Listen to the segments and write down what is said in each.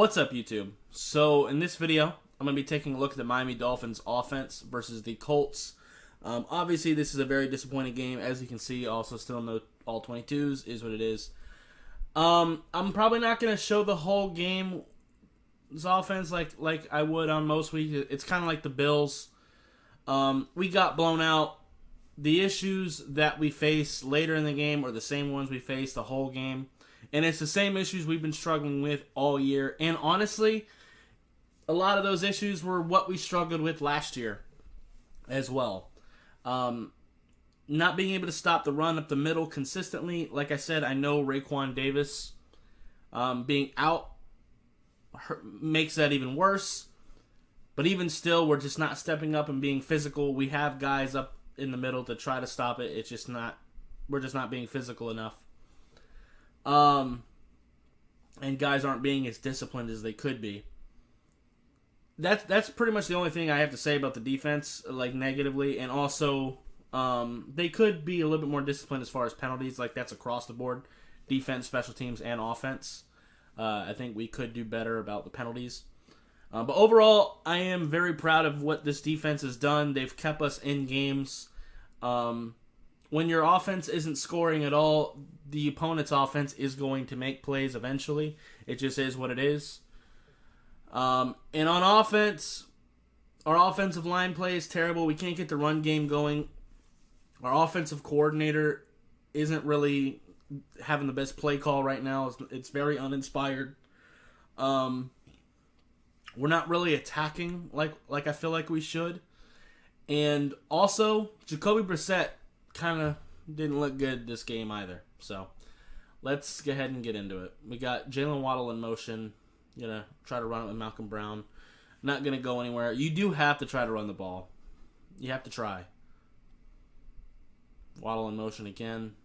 What's up, YouTube? So, in this video, I'm going to be taking a look at the Miami Dolphins offense versus the Colts. Obviously, this is a very disappointing game. As you can see, also still no all 22s, is what it is. I'm probably not going to show the whole game's offense like I would on most weeks. It's kind of like the Bills. We got blown out. The issues that we face later in the game are the same ones we faced the whole game. And it's the same issues we've been struggling with all year. And honestly, a lot of those issues were what we struggled with last year as well. Not being able to stop the run up the middle consistently. Like I said, I know Raekwon Davis being out makes that even worse. But even still, we're just not stepping up and being physical. We have guys up in the middle to try to stop it. It's just not, we're just not being physical enough. And guys aren't being as disciplined as they could be. That's pretty much the only thing I have to say about the defense, like negatively. And also, they could be a little bit more disciplined as far as penalties. Like that's across the board, defense, special teams, and offense. I think we could do better about the penalties. But overall, I am very proud of what this defense has done. They've kept us in games. When your offense isn't scoring at all, the opponent's offense is going to make plays eventually. It just is what it is. And on offense, our offensive line play is terrible. We can't get the run game going. Our offensive coordinator isn't really having the best play call right now. It's very uninspired. We're not really attacking like I feel like we should. And also, Jacoby Brissett kind of didn't look good this game either. So, let's go ahead and get into it. We got Jalen Waddle in motion. Gonna try to run it with Malcolm Brown. Not gonna go anywhere. You do have to try to run the ball. You have to try. Waddle in motion again.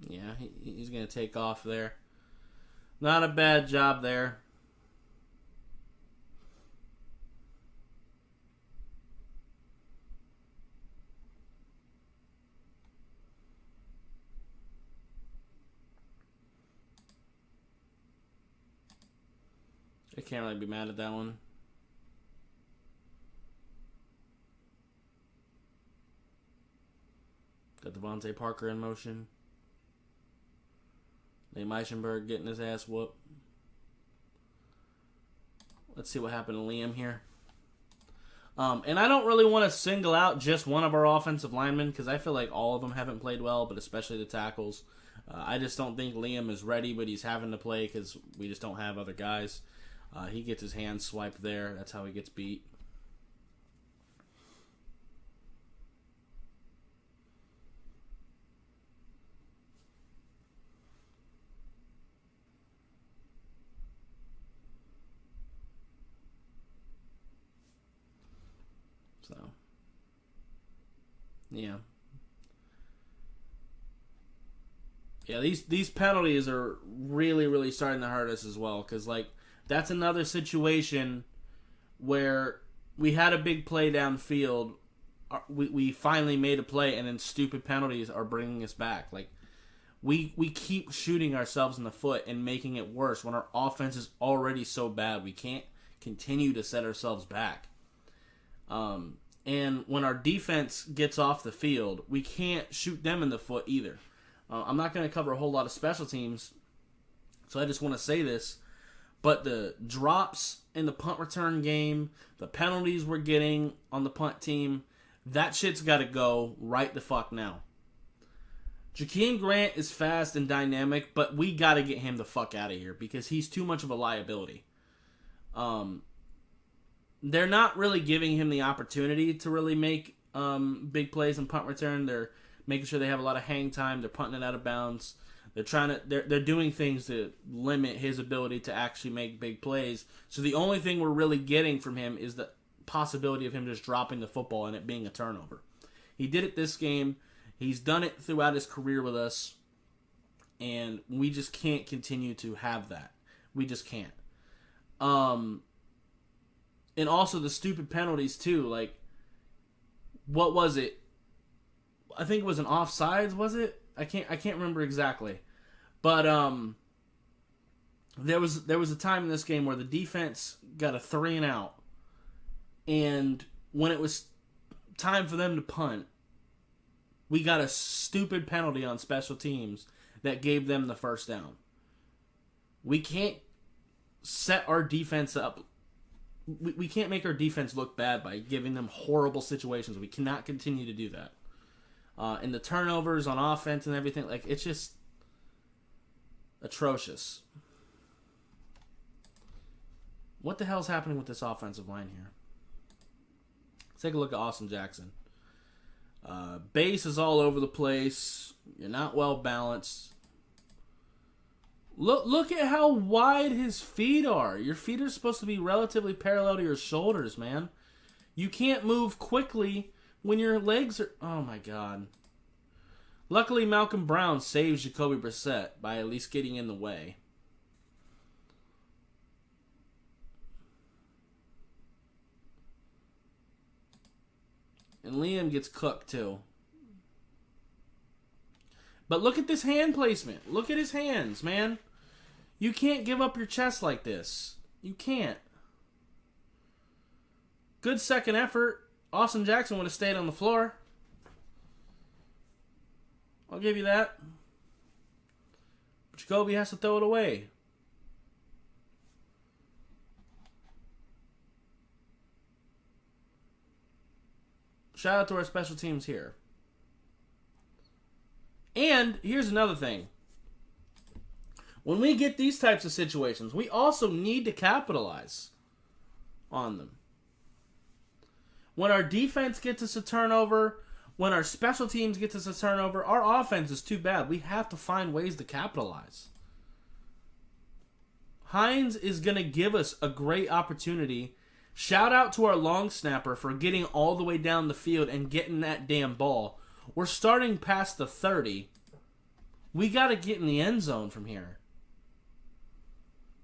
Yeah, he's going to take off there. Not a bad job there. I can't really be mad at that one. Got Devontae Parker in motion. Nate Meichenberg getting his ass whooped. Let's see what happened to Liam here. And I don't really want to single out just one of our offensive linemen because I feel like all of them haven't played well, but especially the tackles. I just don't think Liam is ready, but he's having to play because we just don't have other guys. He gets his hand swiped there. That's how he gets beat. So, yeah. Yeah, these penalties are really, really starting to hurt us as well. Because, like, that's another situation where we had a big play downfield. We finally made a play, and then stupid penalties are bringing us back. Like, we keep shooting ourselves in the foot and making it worse when our offense is already so bad. We can't continue to set ourselves back. And when our defense gets off the field, we can't shoot them in the foot either. I'm not going to cover a whole lot of special teams, so I just want to say this. But the drops in the punt return game, the penalties we're getting on the punt team, that shit's got to go right the fuck now. Jakeem Grant is fast and dynamic, but we got to get him the fuck out of here because he's too much of a liability. They're not really giving him the opportunity to really make big plays in punt return. They're making sure they have a lot of hang time. They're punting it out of bounds. They're doing things to limit his ability to actually make big plays. So the only thing we're really getting from him is the possibility of him just dropping the football and it being a turnover. He did it this game. He's done it throughout his career with us. And we just can't continue to have that. We just can't. And also the stupid penalties too. Like, what was it? I think it was an offsides, was it? I can't remember exactly. But there was a time in this game where the defense got a 3 and out. And when it was time for them to punt, we got a stupid penalty on special teams that gave them the first down. We can't set our defense up. We can't make our defense look bad by giving them horrible situations. We cannot continue to do that. And the turnovers on offense and everything, like, it's just atrocious. What the hell's happening with this offensive line here? Let's take a look at Austin Jackson. Base is all over the place. You're not well balanced. Look at how wide his feet are. Your feet are supposed to be relatively parallel to your shoulders, man. You can't move quickly when your legs are... Oh, my God. Luckily, Malcolm Brown saves Jacoby Brissett by at least getting in the way. And Liam gets cooked, too. But look at this hand placement. Look at his hands, man. You can't give up your chest like this. You can't. Good second effort. Austin Jackson would have stayed on the floor. I'll give you that. But Jacoby has to throw it away. Shout out to our special teams here. And here's another thing. When we get these types of situations, we also need to capitalize on them. When our defense gets us a turnover, when our special teams get us a turnover, our offense is too bad. We have to find ways to capitalize. Hines is going to give us a great opportunity. Shout out to our long snapper for getting all the way down the field and getting that damn ball. We're starting past the 30. We got to get in the end zone from here.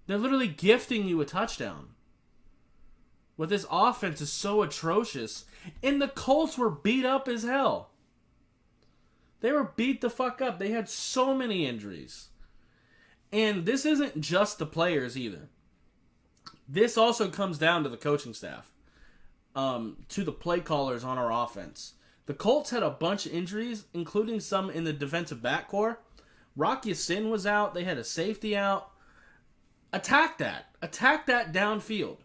They're literally gifting you a touchdown. But this offense is so atrocious. And the Colts were beat up as hell. They were beat the fuck up. They had so many injuries. And this isn't just the players either. This also comes down to the coaching staff. To the play callers on our offense. The Colts had a bunch of injuries, including some in the defensive backcourt. Rocky Sin was out. They had a safety out. Attack that. Attack that downfield.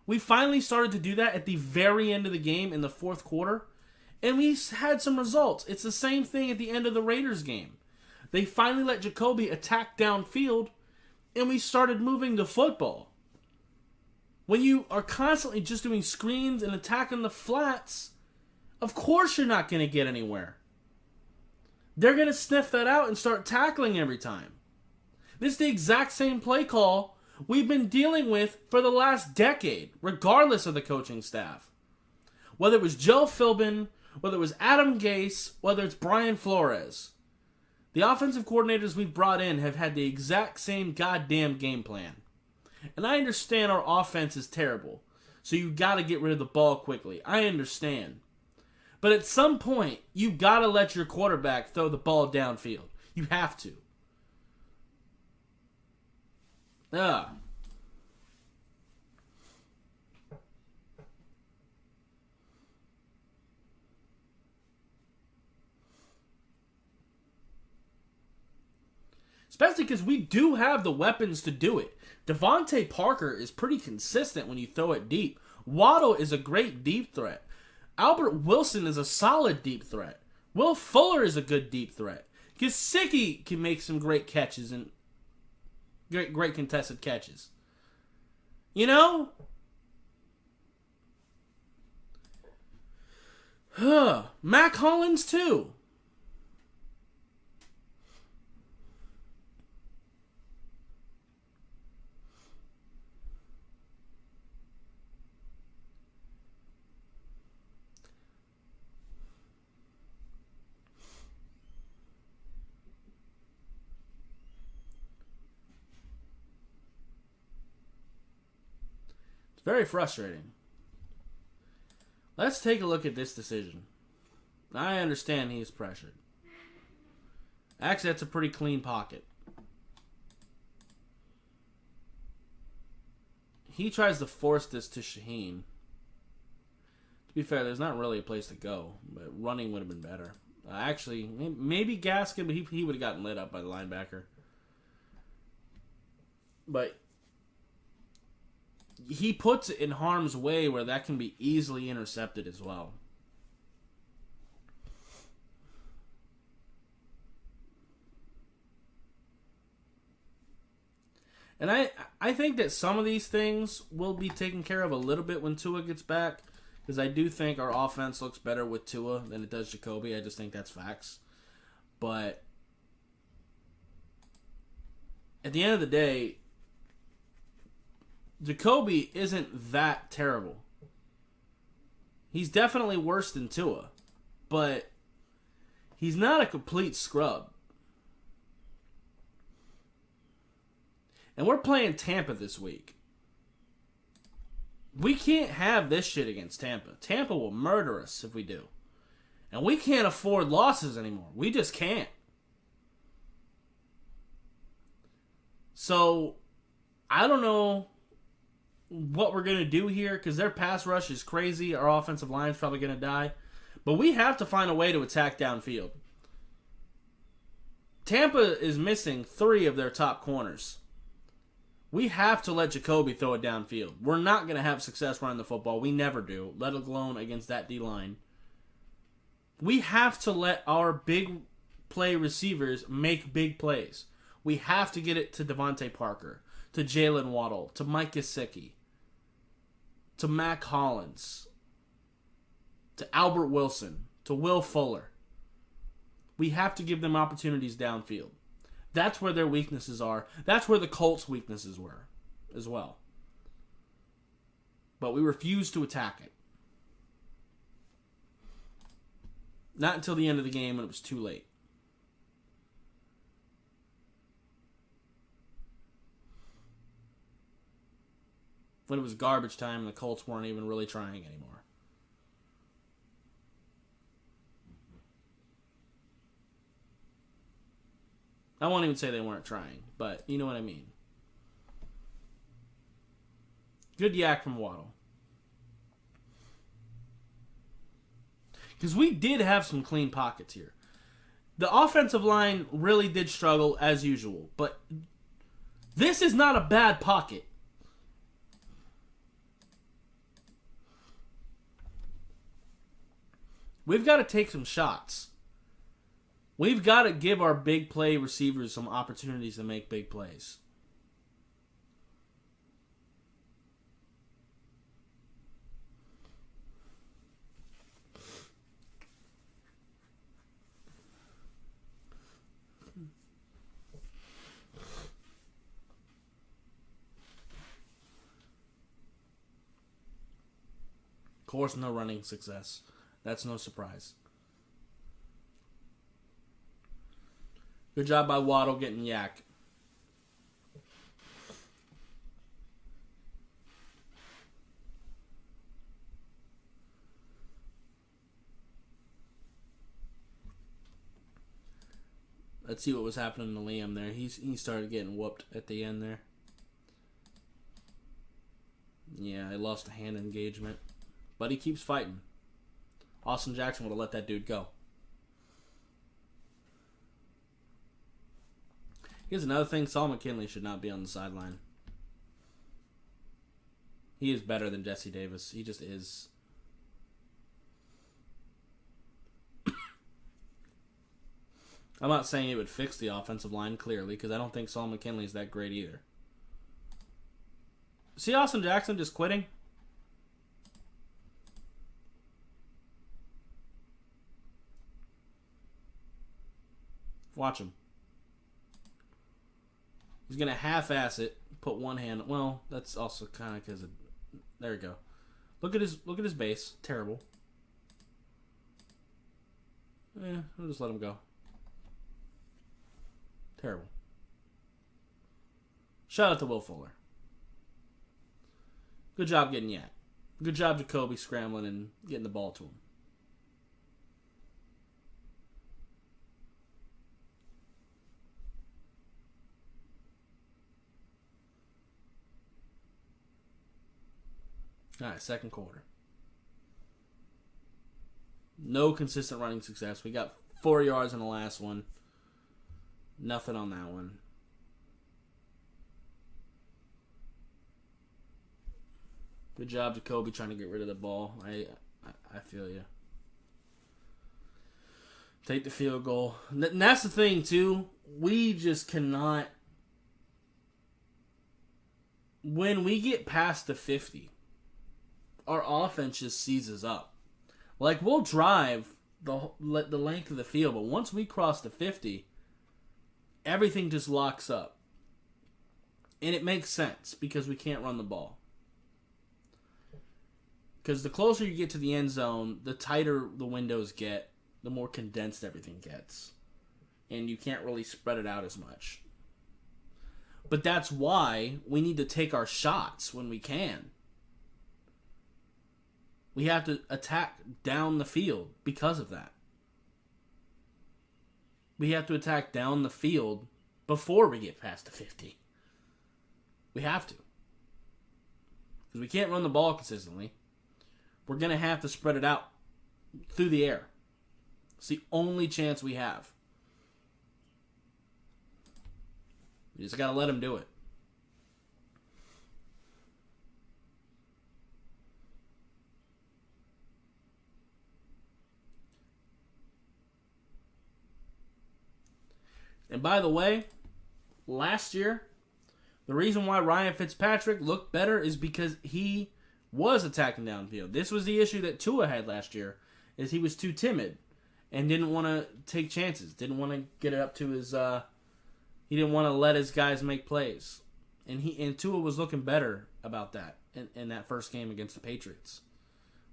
We finally started to do that at the very end of the game in the fourth quarter. And we had some results. It's the same thing at the end of the Raiders game. They finally let Jacoby attack downfield. And we started moving the football. When you are constantly just doing screens and attacking the flats, of course you're not going to get anywhere. They're going to sniff that out and start tackling every time. This is the exact same play call we've been dealing with for the last decade, regardless of the coaching staff. Whether it was Joe Philbin, whether it was Adam Gase, whether it's Brian Flores. The offensive coordinators we've brought in have had the exact same goddamn game plan. And I understand our offense is terrible, so you got to get rid of the ball quickly. I understand. But at some point, you got to let your quarterback throw the ball downfield. You have to. Especially because we do have the weapons to do it. Devontae Parker is pretty consistent when you throw it deep. Waddle is a great deep threat. Albert Wilson is a solid deep threat. Will Fuller is a good deep threat. Gesicki can make some great catches and great contested catches. You know? Mac Hollins too. It's very frustrating. Let's take a look at this decision. I understand he's pressured. Actually, that's a pretty clean pocket. He tries to force this to Shaheen. To be fair, there's not really a place to go, but running would have been better. Actually, maybe Gaskin, but he would have gotten lit up by the linebacker. But he puts it in harm's way where that can be easily intercepted as well. And I think that some of these things will be taken care of a little bit when Tua gets back. Because I do think our offense looks better with Tua than it does Jacoby. I just think that's facts. But at the end of the day, Jacoby isn't that terrible. He's definitely worse than Tua. But he's not a complete scrub. And we're playing Tampa this week. We can't have this shit against Tampa. Tampa will murder us if we do. And we can't afford losses anymore. We just can't. So, I don't know what we're going to do here because their pass rush is crazy. Our offensive line is probably going to die. But we have to find a way to attack downfield. Tampa is missing 3 of their top corners. We have to let Jacoby throw it downfield. We're not going to have success running the football. We never do, let alone against that D-line. We have to let our big play receivers make big plays. We have to get it to Devontae Parker, to Jalen Waddle, to Mike Gesicki, to Mac Hollins, to Albert Wilson, to Will Fuller. We have to give them opportunities downfield. That's where their weaknesses are. That's where the Colts' weaknesses were as well. But we refused to attack it. Not until the end of the game when it was too late. When it was garbage time and the Colts weren't even really trying anymore. I won't even say they weren't trying, but you know what I mean. Good yak from Waddle. Because we did have some clean pockets here. The offensive line really did struggle as usual, but this is not a bad pocket. We've got to take some shots. We've got to give our big play receivers some opportunities to make big plays. Of course, no running success. That's no surprise. Good job by Waddle getting yak. Let's see what was happening to Liam there. He started getting whooped at the end there. Yeah, he lost a hand engagement. But he keeps fighting. Austin Jackson would have let that dude go. Here's another thing. Saul McKinley should not be on the sideline. He is better than Jesse Davis. He just is. I'm not saying it would fix the offensive line, clearly, because I don't think Saul McKinley is that great either. See Austin Jackson just quitting? Watch him. He's going to half-ass it, put one hand... Well, that's also kind of because of... There we go. Look at his base. Terrible. We'll just let him go. Terrible. Shout out to Will Fuller. Good job getting Yak. Good job, Jacoby, scrambling and getting the ball to him. All right, second quarter. No consistent running success. We got 4 yards in the last one. Nothing on that one. Good job, Jacoby, trying to get rid of the ball. I feel you. Take the field goal. And that's the thing, too. We just cannot... When we get past the 50, our offense just seizes up. Like, we'll drive the length of the field, but once we cross the 50, everything just locks up. And it makes sense because we can't run the ball. Because the closer you get to the end zone, the tighter the windows get, the more condensed everything gets. And you can't really spread it out as much. But that's why we need to take our shots when we can. We have to attack down the field because of that. We have to attack down the field before we get past the 50. We have to. Because we can't run the ball consistently. We're going to have to spread it out through the air. It's the only chance we have. We just got to let them do it. And by the way, last year, the reason why Ryan Fitzpatrick looked better is because he was attacking downfield. This was the issue that Tua had last year, is he was too timid and didn't want to take chances, didn't want to get it up to his... he didn't want to let his guys make plays. And Tua was looking better about that in that first game against the Patriots.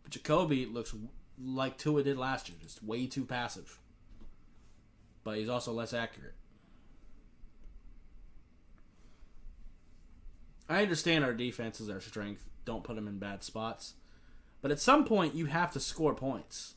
But Jacoby looks like Tua did last year, just way too passive. But he's also less accurate. I understand our defense is our strength. Don't put them in bad spots. But at some point, you have to score points.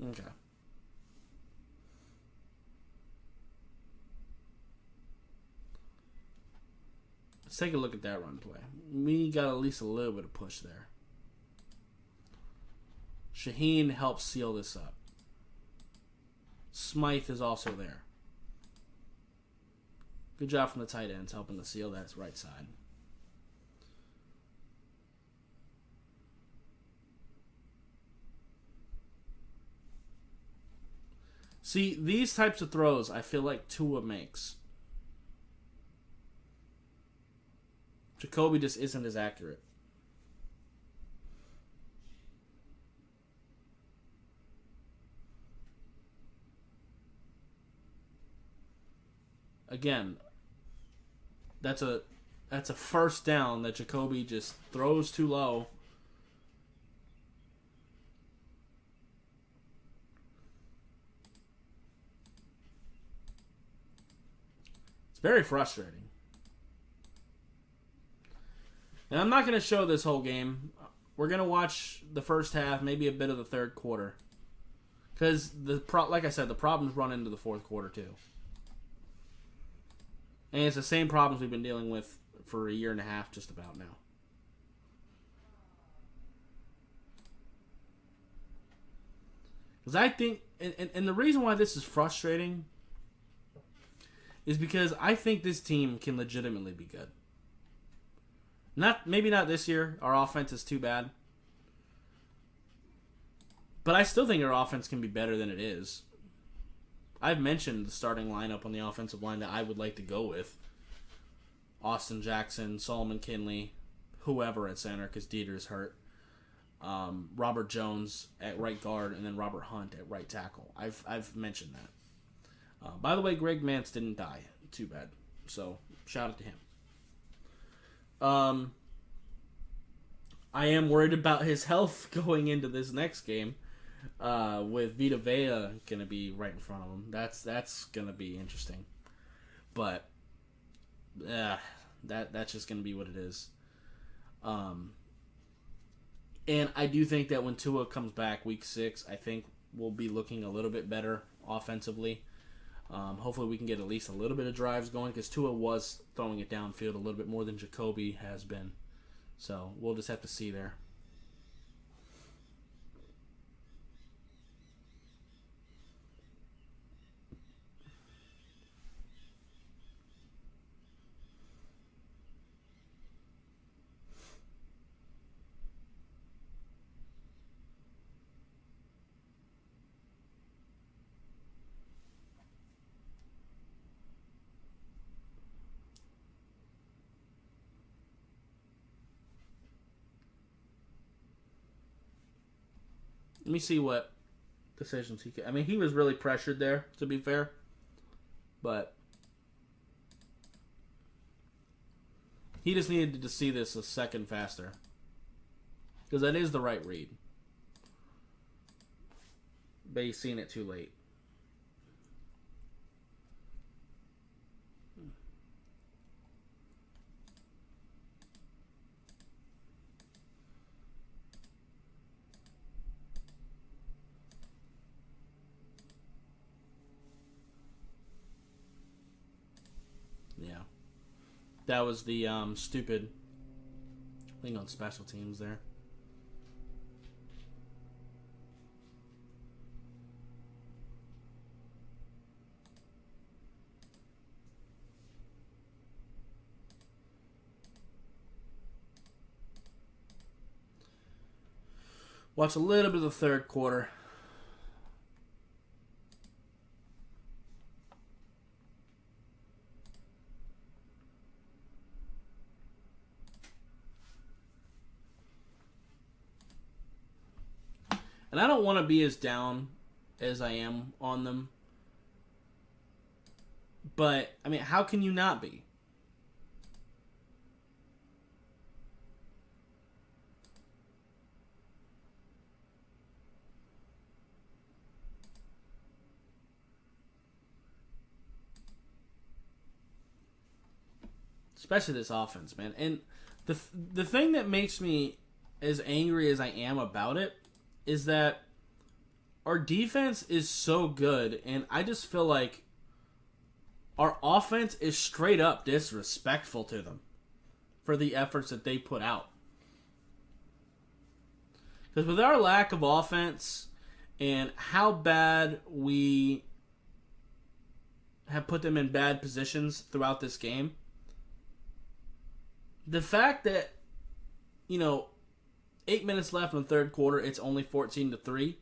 Okay. Let's take a look at that run play. We got at least a little bit of push there. Shaheen helps seal this up. Smythe is also there. Good job from the tight ends helping to seal that right side. See, these types of throws I feel like Tua makes. Jacoby just isn't as accurate. Again, that's a first down that Jacoby just throws too low. It's very frustrating. And I'm not going to show this whole game. We're going to watch the first half, maybe a bit of the third quarter. Because, like I said, the problems run into the fourth quarter too. And it's the same problems we've been dealing with for a year and a half just about now. Because I think, and the reason why this is frustrating is because I think this team can legitimately be good. Maybe not this year. Our offense is too bad. But I still think our offense can be better than it is. I've mentioned the starting lineup on the offensive line that I would like to go with. Austin Jackson, Solomon Kinley, whoever at center because Dieter's hurt. Robert Jones at right guard, and then Robert Hunt at right tackle. I've mentioned that. By the way, Greg Mance didn't die. Too bad. So, shout out to him. I am worried about his health going into this next game. With Vita Vea going to be right in front of him. That's going to be interesting. But, that's just going to be what it is. And I do think that when Tua comes back week 6, I think we'll be looking a little bit better offensively. Hopefully we can get at least a little bit of drives going because Tua was throwing it downfield a little bit more than Jacoby has been. So we'll just have to see there. Let me see what decisions he could. I mean, he was really pressured there, to be fair. But he just needed to see this a second faster. Because that is the right read. But he's seen it too late. Yeah. That was the stupid thing on special teams there. Watch a little bit of the third quarter. And I don't want to be as down as I am on them. But, I mean, how can you not be? Especially this offense, man. And the thing that makes me as angry as I am about it is that our defense is so good, and I just feel like our offense is straight up disrespectful to them for the efforts that they put out. Because with our lack of offense and how bad we have put them in bad positions throughout this game, the fact that, 8 minutes left in the third quarter, it's only 14-3,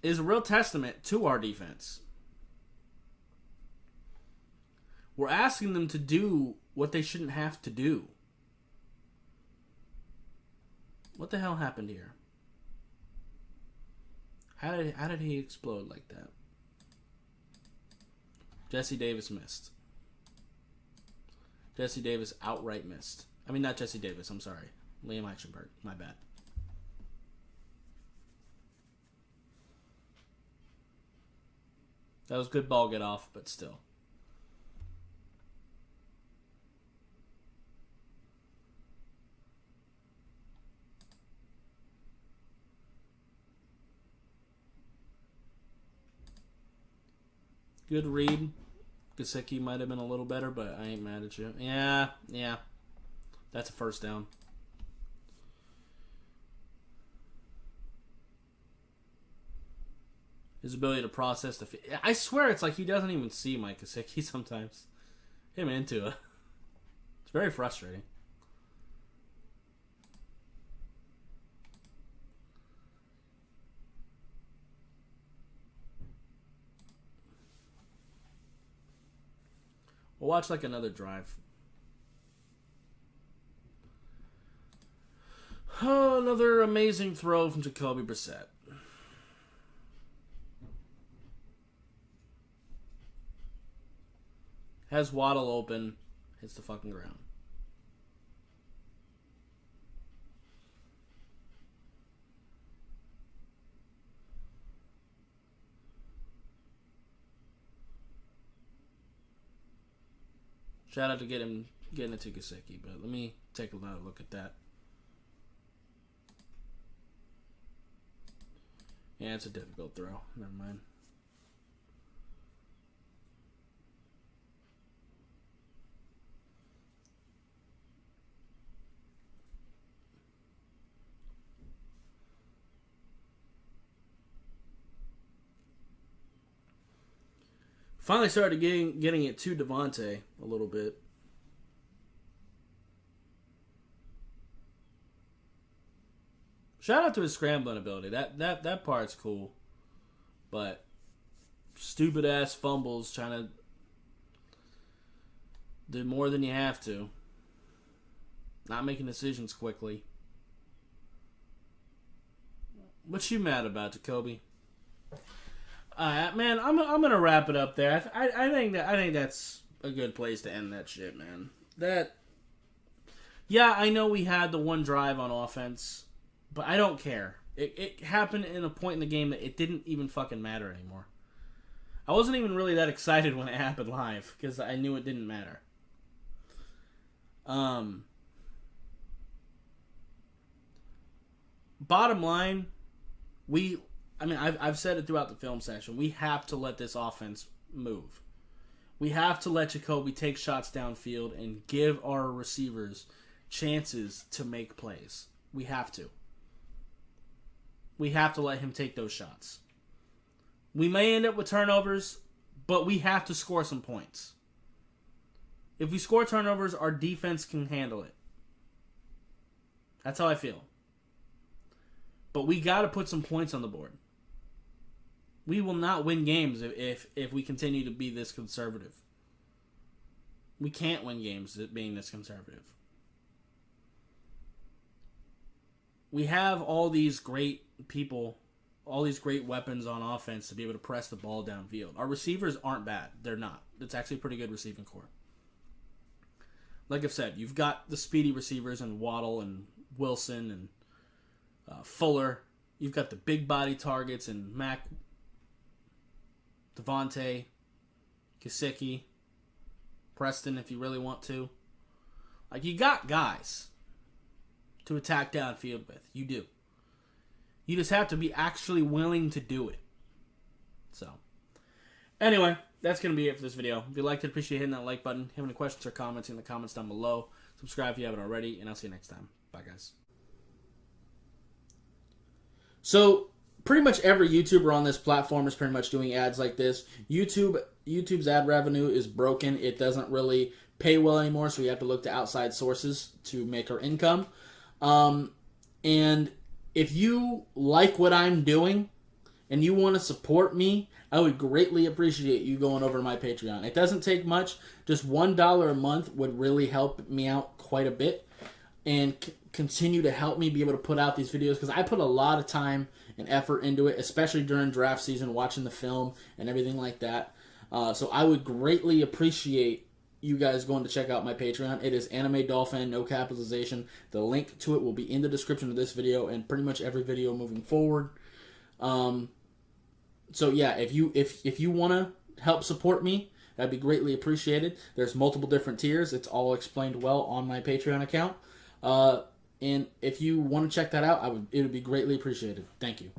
is a real testament to our defense. We're asking them to do what they shouldn't have to do. What the hell happened here? How did he explode like that? Jesse Davis missed. Jesse Davis outright missed. I mean, not Jesse Davis, I'm sorry. Liam Eichenberg. My bad. That was a good ball get off, but still. Good read. Gesicki might have been a little better, but I ain't mad at you. Yeah. That's a first down. His ability to process the... I swear it's like he doesn't even see Mike Gesicki sometimes. Him into it. It's very frustrating. We'll watch like another drive. Oh, another amazing throw from Jacoby Brissett. Has Waddle open. Hits the fucking ground. Shout out to getting it to Gesicki, but let me take another look at that. Yeah, it's a difficult throw. Never mind. Finally started getting it to Devontae a little bit. Shout out to his scrambling ability. That part's cool. But stupid ass fumbles trying to do more than you have to. Not making decisions quickly. What you mad about, Jacoby? Man, I'm gonna wrap it up there. I think that's a good place to end that shit, man. Yeah, I know we had the one drive on offense, but I don't care. It happened in a point in the game that it didn't even fucking matter anymore. I wasn't even really that excited when it happened live because I knew it didn't matter. Bottom line, I've said it throughout the film session. We have to let this offense move. We have to let Jacoby take shots downfield and give our receivers chances to make plays. We have to. We have to let him take those shots. We may end up with turnovers, but we have to score some points. If we score turnovers, our defense can handle it. That's how I feel. But we got to put some points on the board. We will not win games if we continue to be this conservative. We can't win games being this conservative. We have all these great people, all these great weapons on offense to be able to press the ball downfield. Our receivers aren't bad. They're not. It's actually a pretty good receiving core. Like I've said, you've got the speedy receivers and Waddle and Wilson and Fuller. You've got the big body targets and Mac, Devontae, Gesicki, Preston if you really want to. Like, you got guys to attack downfield with. You do. You just have to be actually willing to do it. So, anyway, that's going to be it for this video. If you liked it, appreciate hitting that like button. If you have any questions or comments, in the comments down below. Subscribe if you haven't already, and I'll see you next time. Bye, guys. So, pretty much every YouTuber on this platform is pretty much doing ads like this. YouTube's ad revenue is broken. It doesn't really pay well anymore, so we have to look to outside sources to make our income. And if you like what I'm doing and you want to support me, I would greatly appreciate you going over to my Patreon. It doesn't take much. Just $1 a month would really help me out quite a bit and continue to help me be able to put out these videos, because I put a lot of time and effort into it, especially during draft season, watching the film and everything like that. So I would greatly appreciate you guys going to check out my Patreon. It is Anime Dolphin, no capitalization. The link to it will be in the description of this video and pretty much every video moving forward. So yeah, if you want to help support me, that'd be greatly appreciated. There's multiple different tiers. It's all explained well on my Patreon account. And if you want to check that out, it would be greatly appreciated. Thank you.